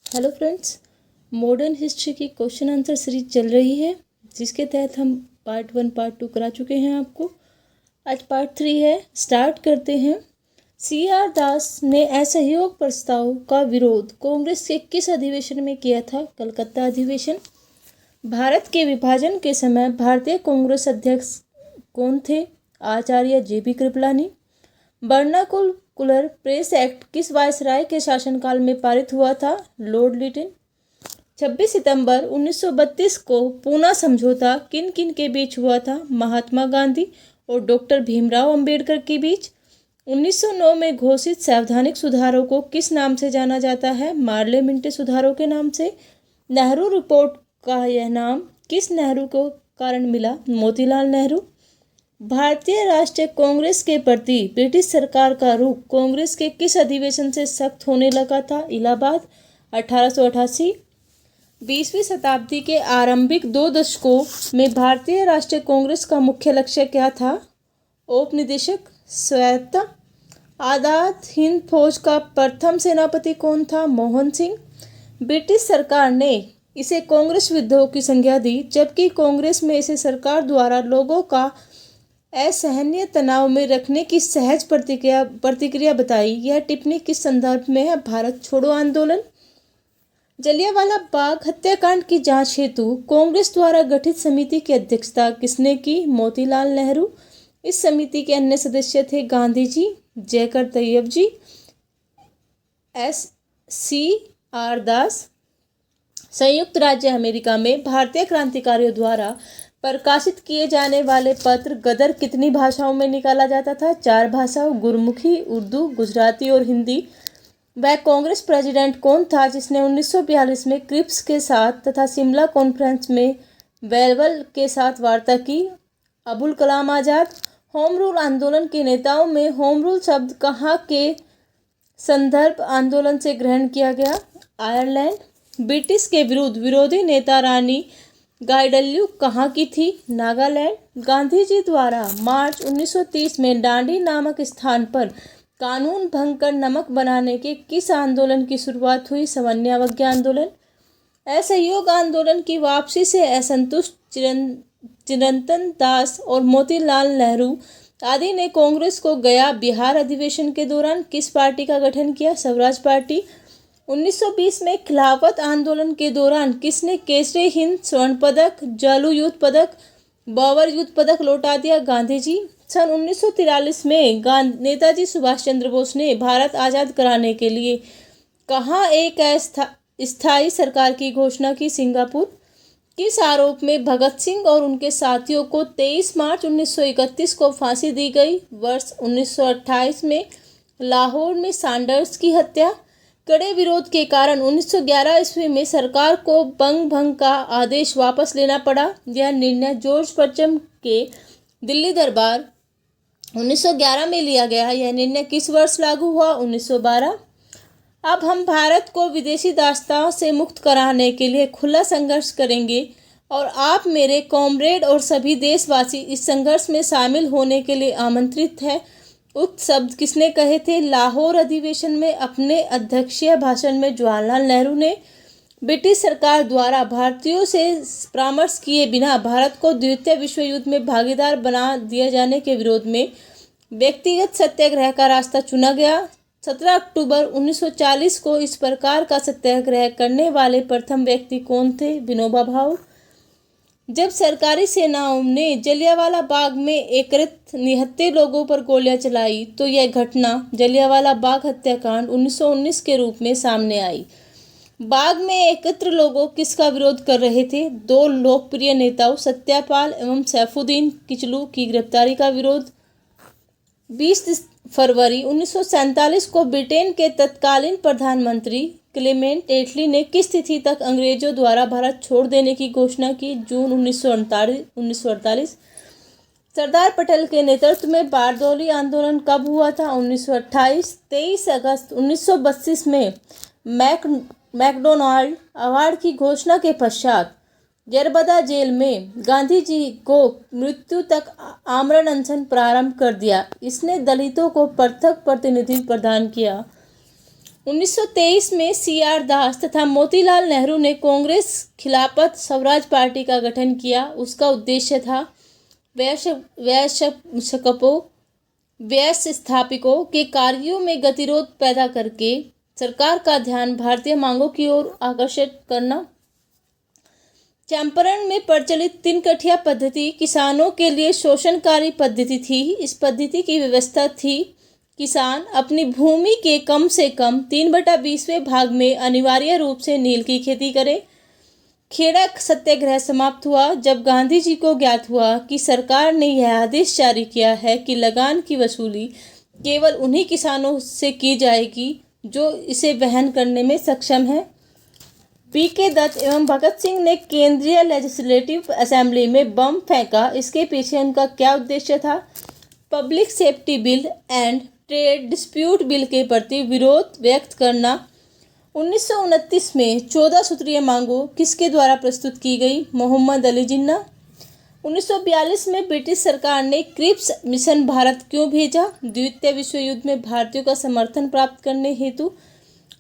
Hello friends, modern history की question answer series चल रही है जिसके तहत हम पार्ट 1 पार्ट 2 करा चुके हैं आपको। आज पार्ट 3 है। स्टार्ट करते हैं। CR दास ने असहयोग प्रस्ताव का विरोध कांग्रेस के किस अधिवेशन में किया था? कलकत्ता अधिवेशन। भारत के विभाजन के समय भारतीय कांग्रेस अध्यक्ष कौन थे? आचार्य JB Kripalani. Vernacular press act किस वायसराय के शासनकाल में पारित हुआ था? लॉर्ड लिटन। 26 सितंबर 1932 को पूना समझौता किन किन के बीच हुआ था? महात्मा गांधी और डॉक्टर भीमराव अंबेडकर के बीच। 1909 में घोषित संवैधानिक सुधारों को किस नाम से जाना जाता है? मार्ले मिंटे सुधारों के नाम से। नेहरू रिपोर्ट का यह नाम किस नेहरू को कारण मिला? मोतीलाल नेहरू। भारतीय राष्ट्रीय कांग्रेस के प्रति ब्रिटिश सरकार का रुख कांग्रेस के किस अधिवेशन से सख्त होने लगा था? इलाहाबाद 1888। 20वीं शताब्दी के आरंभिक 2 दशकों में भारतीय राष्ट्रीय कांग्रेस का मुख्य लक्ष्य क्या था? औपनिवेशिक स्वायत्तता। आजाद हिंद फौज का प्रथम सेनापति कौन था? मोहन सिंह। ब्रिटिश सरकार ने इसे कांग्रेस विद्रोह की संज्ञा दी, जबकि कांग्रेस में इसे सरकार द्वारा लोगों का असहनीय तनाव में रखने की सहज प्रतिक्रिया बताई। यह टिप्पणी किस संदर्भ में है? भारत छोड़ो आंदोलन। जलियांवाला बाग हत्याकांड की जांच हेतु कांग्रेस द्वारा गठित समिति की अध्यक्षता किसने की? मोतीलाल नेहरू। इस समिति के अन्य सदस्य थे गांधी जी, जयकर तैयब जी, CR दास। संयुक्त राज्य अमेरिका में भारतीय क्रांतिकारियों द्वारा प्रकाशित किए जाने वाले पत्र गदर कितनी भाषाओं में निकाला जाता था? 4 भाषाओं, गुरमुखी, उर्दू, गुजराती और हिंदी। वह कांग्रेस प्रेसिडेंट कौन था जिसने 1942 में क्रिप्स के साथ तथा शिमला कॉन्फ्रेंस में वेलवल के साथ वार्ता की? अबुल कलाम आज़ाद। होम रूल आंदोलन के नेताओं में होम रूल शब्द कहाँ के संदर्भ आंदोलन से ग्रहण किया गया? आयरलैंड। ब्रिटिश के विरुद्ध विरोधी नेता रानी गाइडल्यू कहाँ की थी? नागालैंड। गांधी जी द्वारा मार्च 1930 में डांडी नामक स्थान पर कानून भंग कर नमक बनाने के किस आंदोलन की शुरुआत हुई? सवर्ण आंदोलन। असहयोग आंदोलन की वापसी से असंतुष्ट चिरंतन दास और मोतीलाल नेहरू आदि ने कांग्रेस को गया बिहार अधिवेशन के दौरान किस पार्टी का गठन किया? स्वराज पार्टी। 1920 में खिलाफत आंदोलन के दौरान किसने केसरी हिंद स्वर्ण पदक, जालू युद्ध पदक, बाबर युद्ध पदक लौटा दिया? गांधी जी। सन 1943 में नेताजी सुभाष चंद्र बोस ने भारत आज़ाद कराने के लिए कहाँ एक स्थायी सरकार की घोषणा की? सिंगापुर। किस आरोप में भगत सिंह और उनके साथियों को 23 मार्च 1931 को फांसी दी गई? वर्ष 1928 में लाहौर में सैंडर्स की हत्या। कड़े विरोध के कारण 1911 ईस्वी में सरकार को बंग भंग का आदेश वापस लेना पड़ा। यह निर्णय जॉर्ज परचम के दिल्ली दरबार 1911 में लिया गया। यह निर्णय किस वर्ष लागू हुआ? 1912। अब हम भारत को विदेशी दासताओं से मुक्त कराने के लिए खुला संघर्ष करेंगे और आप मेरे कॉमरेड और सभी देशवासी इस संघर्ष में शामिल होने के लिए आमंत्रित हैं। उक्त शब्द किसने कहे थे? लाहौर अधिवेशन में अपने अध्यक्षीय भाषण में जवाहरलाल नेहरू ने। ब्रिटिश सरकार द्वारा भारतीयों से परामर्श किए बिना भारत को द्वितीय विश्व युद्ध में भागीदार बना दिए जाने के विरोध में व्यक्तिगत सत्याग्रह का रास्ता चुना गया। 17 अक्टूबर 1940 को इस प्रकार का सत्याग्रह करने वाले प्रथम व्यक्ति कौन थे? विनोबा भावे। जब सरकारी सेनाओं ने जलियांवाला बाग में एकत्रित निहत्थे लोगों पर गोलियां चलाई तो यह घटना जलियांवाला बाग हत्याकांड 1919 के रूप में सामने आई। बाग में एकत्र लोगों किसका विरोध कर रहे थे? 2 लोकप्रिय नेताओं सत्यापाल एवं सैफुद्दीन किचलू की गिरफ्तारी का विरोध। 20 फरवरी 1947 को ब्रिटेन के तत्कालीन प्रधानमंत्री क्लेमेंट एटली ने किस तिथि तक अंग्रेजों द्वारा भारत छोड़ देने की घोषणा की? जून 1948। सरदार पटेल के नेतृत्व में बारदौली आंदोलन कब हुआ था? 1928। 23 अगस्त 1932 में मैकडोनाल्ड अवार्ड की घोषणा के पश्चात जरबदा जेल में गांधी जी को मृत्यु तक आमरण अनशन प्रारंभ कर दिया। इसने दलितों को पृथक प्रतिनिधित्व प्रदान किया। 1923 में CR दास तथा मोतीलाल नेहरू ने कांग्रेस खिलाफत स्वराज पार्टी का गठन किया। उसका उद्देश्य था वैश्य स्थापिकों के कार्यों में गतिरोध पैदा करके सरकार का ध्यान भारतीय मांगों की ओर आकर्षित करना। चंपारण में प्रचलित 3 कठिया पद्धति किसानों के लिए शोषणकारी पद्धति थी। इस पद्धति की व्यवस्था थी किसान अपनी भूमि के कम से कम 3/20वें भाग में अनिवार्य रूप से नील की खेती करे। खेड़ा सत्याग्रह समाप्त हुआ जब गांधी जी को ज्ञात हुआ कि सरकार ने यह आदेश जारी किया है कि लगान की वसूली केवल उन्हीं किसानों से की जाएगी जो इसे वहन करने में सक्षम हैं। VK दत्त एवं भगत सिंह ने केंद्रीय लेजिस्लेटिव असेंबली में बम फेंका। इसके पीछे उनका क्या उद्देश्य था? Public safety bill and trade dispute bill के प्रति विरोध व्यक्त करना। 1929 में 14 सूत्रीय मांगों किसके द्वारा प्रस्तुत की गई? मोहम्मद अली जिन्ना। 1942 में ब्रिटिश सरकार ने क्रिप्स मिशन भारत क्यों भेजा? द्वितीय विश्व युद्ध में भारतीयों का समर्थन प्राप्त करने हेतु।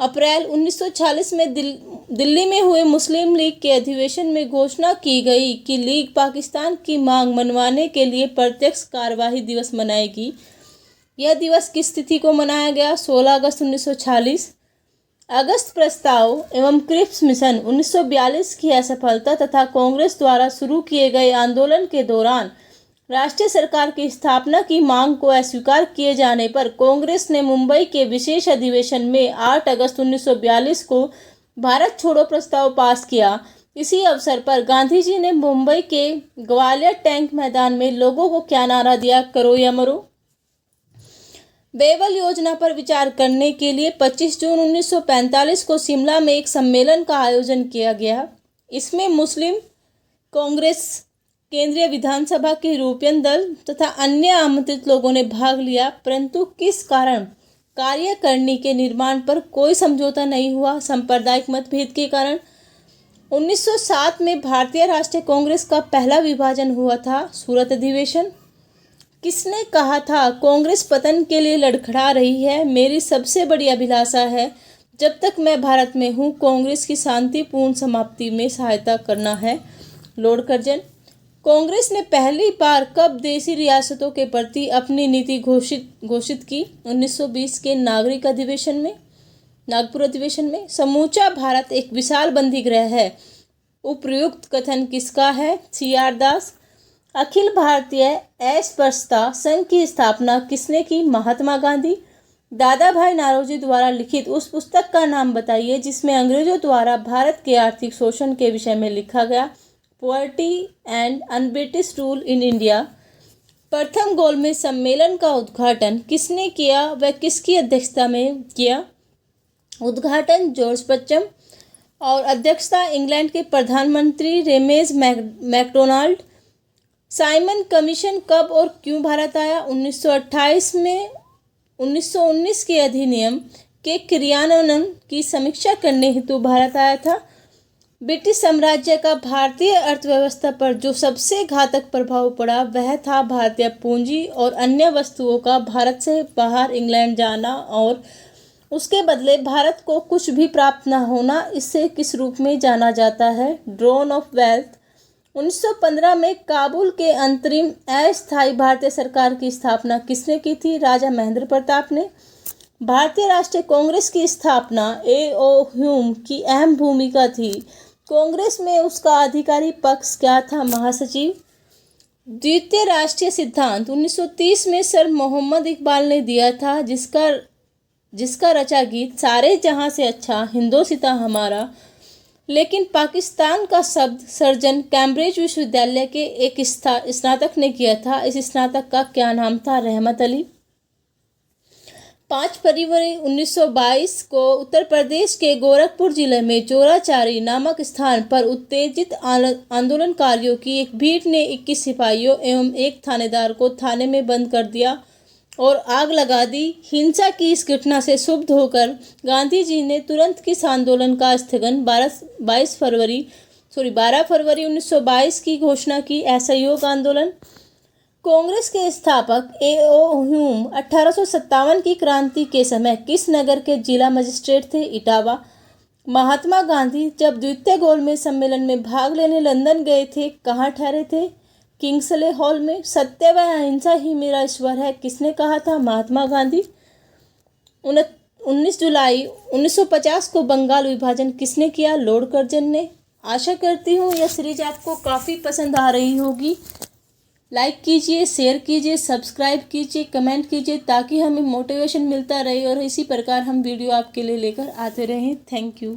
अप्रैल 1946 में दिल्ली में हुए मुस्लिम लीग के अधिवेशन में घोषणा की गई कि लीग पाकिस्तान की मांग मनवाने के लिए प्रत्यक्ष कार्यवाही दिवस मनाएगी। यह दिवस किस तिथि को मनाया गया? 16 अगस्त 1946। अगस्त प्रस्ताव एवं क्रिप्स मिशन 1942 की असफलता तथा कांग्रेस द्वारा शुरू किए गए आंदोलन के दौरान राष्ट्रीय सरकार की स्थापना की मांग को अस्वीकार किए जाने पर कांग्रेस ने मुंबई के विशेष अधिवेशन में 8 अगस्त 1942 को भारत छोड़ो प्रस्ताव पास किया। इसी अवसर पर गांधी जी ने मुंबई के ग्वालियर टैंक मैदान में लोगों को क्या नारा दिया? करो या मरो। बेवल योजना पर विचार करने के लिए 25 जून 1945 को शिमला में एक सम्मेलन का आयोजन किया गया। इसमें मुस्लिम कांग्रेस, केंद्रीय विधानसभा के यूरोपियन दल तथा अन्य आमंत्रित लोगों ने भाग लिया, परंतु किस कारण कार्यकारिणी के निर्माण पर कोई समझौता नहीं हुआ? सांप्रदायिक मतभेद के कारण। 1907 में भारतीय राष्ट्रीय कांग्रेस का पहला विभाजन हुआ था। सूरत अधिवेशन। किसने कहा था कांग्रेस पतन के लिए लड़खड़ा रही है? मेरी सबसे बड़ी अभिलाषा है जब तक मैं भारत में हूँ कांग्रेस की शांतिपूर्ण समाप्ति में सहायता करना है। Lord Curzon. कांग्रेस ने पहली बार कब देशी रियासतों के प्रति अपनी नीति घोषित की? 1920 के नागपुर अधिवेशन में। समूचा भारत एक विशाल बंदीगृह है। उपयुक्त कथन किसका है? CR दास। अखिल भारतीय अस्पृश्यता संघ की स्थापना किसने की? महात्मा गांधी। दादा भाई नौरोजी द्वारा लिखित उस पुस्तक का नाम बताइए जिसमें अंग्रेजों द्वारा भारत के आर्थिक शोषण के विषय में लिखा गया। Poverty and un-British rule in India. प्रथम गोलमेज सम्मेलन का उद्घाटन किसने किया व किसकी अध्यक्षता में किया? उद्घाटन जॉर्ज बच्चम और अध्यक्षता इंग्लैंड के प्रधानमंत्री रेमेज मैकडोनाल्ड। साइमन कमीशन कब और क्यों भारत आया? 1928 में 1919 के अधिनियम के क्रियान्वयन की समीक्षा करने हेतु भारत आया था। ब्रिटिश साम्राज्य का भारतीय अर्थव्यवस्था पर जो सबसे घातक प्रभाव पड़ा वह था भारतीय पूंजी और अन्य वस्तुओं का भारत से बाहर इंग्लैंड जाना और उसके बदले भारत को कुछ भी प्राप्त न होना। इसे किस रूप में जाना जाता है? Drone of wealth. 1915 में काबुल के अंतरिम अस्थायी भारतीय सरकार की स्थापना किसने की थी? राजा महेंद्र प्रताप ने। भारतीय राष्ट्रीय कांग्रेस की स्थापना A.O. ह्यूम की अहम भूमिका थी। कांग्रेस में उसका अधिकारी पक्ष क्या था? महासचिव। द्वितीय राष्ट्रीय सिद्धांत 1930 में सर मोहम्मद इकबाल ने दिया था, जिसका रचा गीत सारे जहां से अच्छा हिंदोसिता हमारा। लेकिन पाकिस्तान का शब्द सर्जन कैम्ब्रिज विश्वविद्यालय के एक स्नातक ने किया था। इस स्नातक का क्या नाम था? रहमत अली। 5 फरवरी 1922 को उत्तर प्रदेश के गोरखपुर जिले में चोराचारी नामक स्थान पर उत्तेजित आंदोलनकारियों की एक भीड़ ने 21 सिपाहियों एवं एक थानेदार को थाने में बंद कर दिया और आग लगा दी। हिंसा की इस घटना से क्षुब्ध होकर गांधी जी ने तुरंत किस आंदोलन का स्थगन 12 फरवरी 1922 की घोषणा की? असहयोग आंदोलन। कांग्रेस के स्थापक ए.ओ. ह्यूम 1857 की क्रांति के समय किस नगर के जिला मजिस्ट्रेट थे? इटावा। महात्मा गांधी जब द्वितीय गोलमेज सम्मेलन में भाग लेने लंदन गए थे, कहाँ ठहरे थे? किंग्सले हॉल में। सत्य व अहिंसा ही मेरा ईश्वर है, किसने कहा था? महात्मा गांधी। 19 जुलाई 1950 को बंगाल विभाजन किसने किया? लॉर्ड कर्जन ने। आशा करती हूँ यह सीरीज आपको काफ़ी पसंद आ रही होगी। लाइक कीजिए, शेयर कीजिए, सब्सक्राइब कीजिए, कमेंट कीजिए, ताकि हमें मोटिवेशन मिलता रहे और इसी प्रकार हम वीडियो आपके लिए लेकर आते रहें। Thank you.